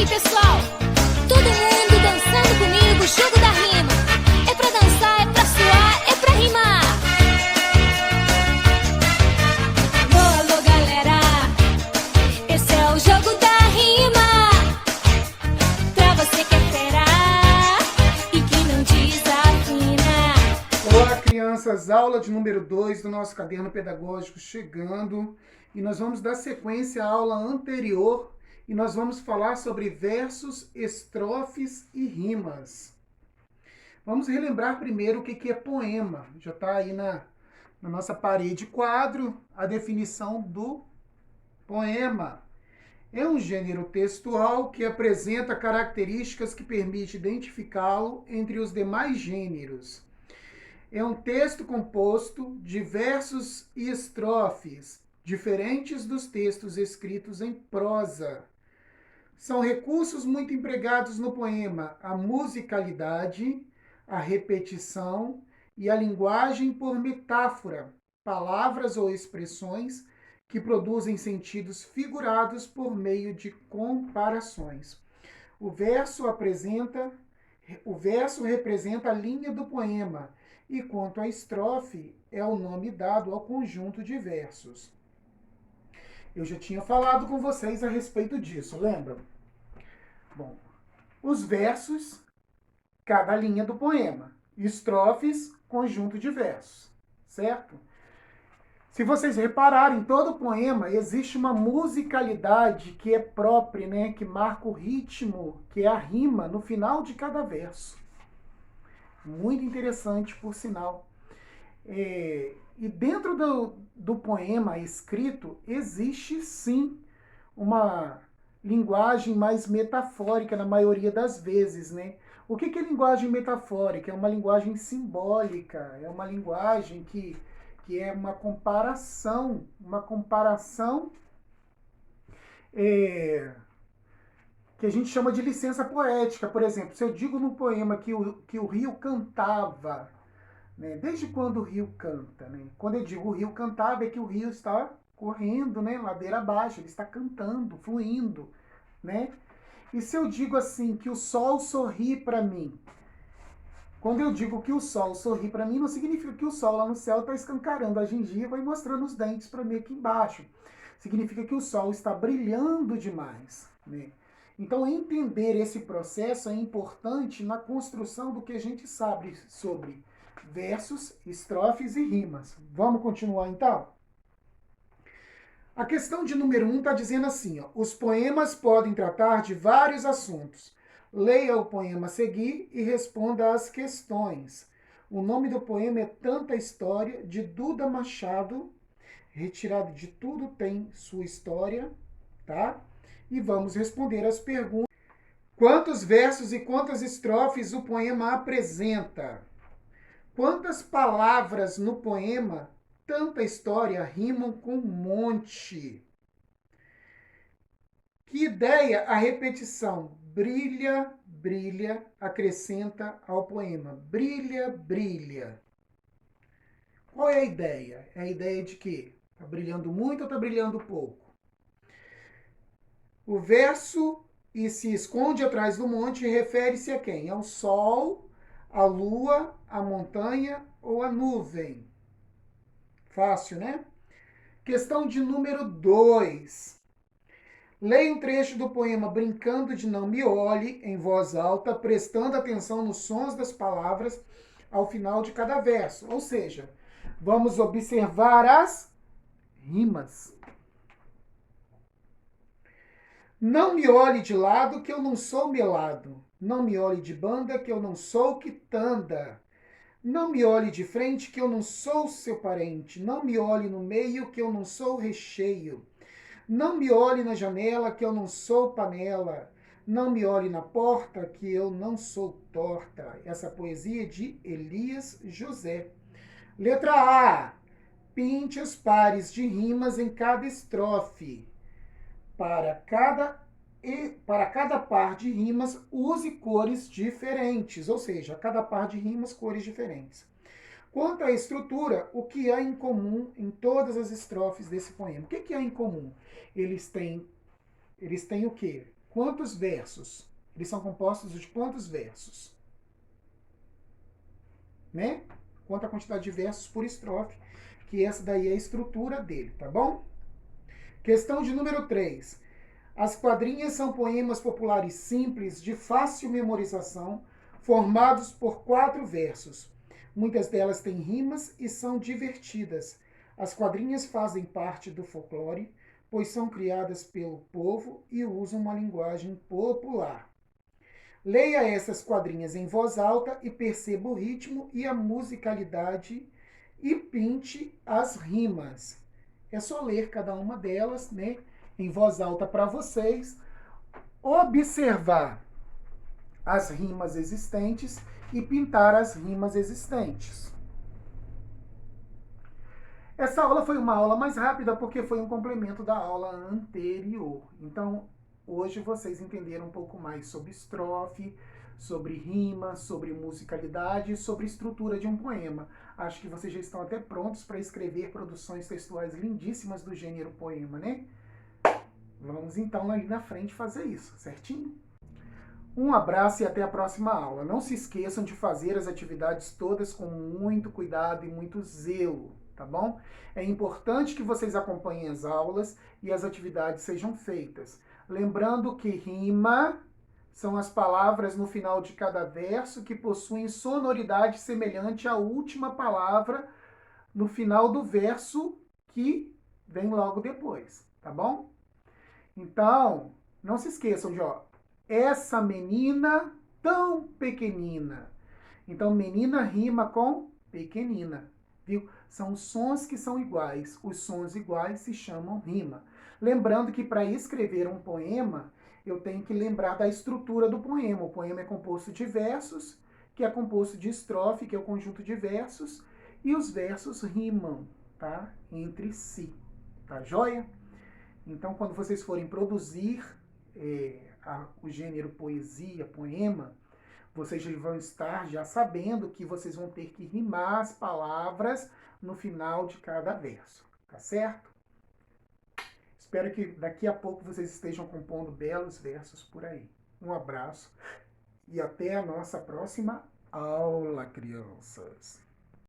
aí, pessoal? Todo mundo dançando comigo, jogo da rima. É pra dançar, é pra suar, é pra rimar. Alô, alô, galera. Esse é o jogo da rima. Pra você que é fera e que não desafina. Olá, crianças. Aula de número 2 do nosso caderno pedagógico chegando. E nós vamos dar sequência à aula anterior e nós vamos falar sobre versos, estrofes e rimas. Vamos relembrar primeiro o que é poema. Já está aí na nossa parede quadro a definição do poema. É um gênero textual que apresenta características que permitem identificá-lo entre os demais gêneros. É um texto composto de versos e estrofes, diferentes dos textos escritos em prosa. São recursos muito empregados no poema a musicalidade, a repetição e a linguagem por metáfora, palavras ou expressões que produzem sentidos figurados por meio de comparações. O verso representa a linha do poema, e quanto à estrofe, é o nome dado ao conjunto de versos. Eu já tinha falado com vocês a respeito disso, lembram? Bom, os versos, cada linha do poema. Estrofes, conjunto de versos, certo? Se vocês repararem, em todo poema existe uma musicalidade que é própria, né? Que marca o ritmo, que é a rima no final de cada verso. Muito interessante, por sinal. E dentro do poema escrito, existe sim uma linguagem mais metafórica na maioria das vezes, né? O que é linguagem metafórica? É uma linguagem simbólica, é uma linguagem que é uma comparação que a gente chama de licença poética. Por exemplo, se eu digo no poema que o rio cantava, né? Desde quando o rio canta? Né? Quando eu digo o rio cantava, é que o rio está correndo, né? Ladeira abaixo, ele está cantando, fluindo. Né? E se eu digo assim, que o sol sorri para mim? Quando eu digo que o sol sorri para mim, não significa que o sol lá no céu está escancarando a gengiva e mostrando os dentes para mim aqui embaixo. Significa que o sol está brilhando demais. Né? Então, entender esse processo é importante na construção do que a gente sabe sobre versos, estrofes e rimas. Vamos continuar então? A questão de número 1 está dizendo assim, ó, os poemas podem tratar de vários assuntos. Leia o poema a seguir e responda às questões. O nome do poema é Tanta História, de Duda Machado, retirado de Tudo Tem Sua História, tá? E vamos responder as perguntas. Quantos versos e quantas estrofes o poema apresenta? Quantas palavras no poema Tanta História rimam com monte? Que ideia a repetição brilha, brilha acrescenta ao poema? Brilha, brilha. Qual é a ideia? É a ideia de que está brilhando muito ou está brilhando pouco? O verso e se esconde atrás do monte refere-se a quem? Ao sol, à lua, à montanha ou à nuvem? Fácil, né? Questão de número 2. Leia um trecho do poema Brincando de Não Me Olhe, em voz alta, prestando atenção nos sons das palavras ao final de cada verso. Ou seja, vamos observar as rimas. Não me olhe de lado que eu não sou melado. Não me olhe de banda que eu não sou quitanda. Não me olhe de frente que eu não sou seu parente. Não me olhe no meio que eu não sou recheio. Não me olhe na janela que eu não sou panela. Não me olhe na porta que eu não sou torta. Essa poesia é de Elias José. Letra A. Pinte os pares de rimas em cada estrofe. Para cada par de rimas, use cores diferentes, ou seja, cada par de rimas, cores diferentes. Quanto à estrutura, o que há em comum em todas as estrofes desse poema? O que há em comum? Eles têm o quê? Quantos versos? Eles são compostos de quantos versos? Né? Quanto a quantidade de versos por estrofe, que essa daí é a estrutura dele, tá bom? Questão de número 3. As quadrinhas são poemas populares simples, de fácil memorização, formados por 4 versos. Muitas delas têm rimas e são divertidas. As quadrinhas fazem parte do folclore, pois são criadas pelo povo e usam uma linguagem popular. Leia essas quadrinhas em voz alta e perceba o ritmo e a musicalidade e pinte as rimas. É só ler cada uma delas, né, em voz alta para vocês, observar as rimas existentes e pintar as rimas existentes. Essa aula foi uma aula mais rápida porque foi um complemento da aula anterior. Então, hoje vocês entenderam um pouco mais sobre estrofe, sobre rima, sobre musicalidade e sobre estrutura de um poema. Acho que vocês já estão até prontos para escrever produções textuais lindíssimas do gênero poema, né? Vamos então ali na frente fazer isso, certinho? Um abraço e até a próxima aula. Não se esqueçam de fazer as atividades todas com muito cuidado e muito zelo, tá bom? É importante que vocês acompanhem as aulas e as atividades sejam feitas. Lembrando que rima são as palavras no final de cada verso que possuem sonoridade semelhante à última palavra no final do verso que vem logo depois, tá bom? Então, não se esqueçam de, essa menina tão pequenina. Então, menina rima com pequenina, viu? São sons que são iguais. Os sons iguais se chamam rima. Lembrando que para escrever um poema, eu tenho que lembrar da estrutura do poema. O poema é composto de versos, que é composto de estrofe, que é o conjunto de versos, e os versos rimam, tá? Entre si, tá joia? Então, quando vocês forem produzir o gênero poesia, poema, vocês já vão estar já sabendo que vocês vão ter que rimar as palavras no final de cada verso, tá certo? Espero que daqui a pouco vocês estejam compondo belos versos por aí. Um abraço e até a nossa próxima aula, crianças!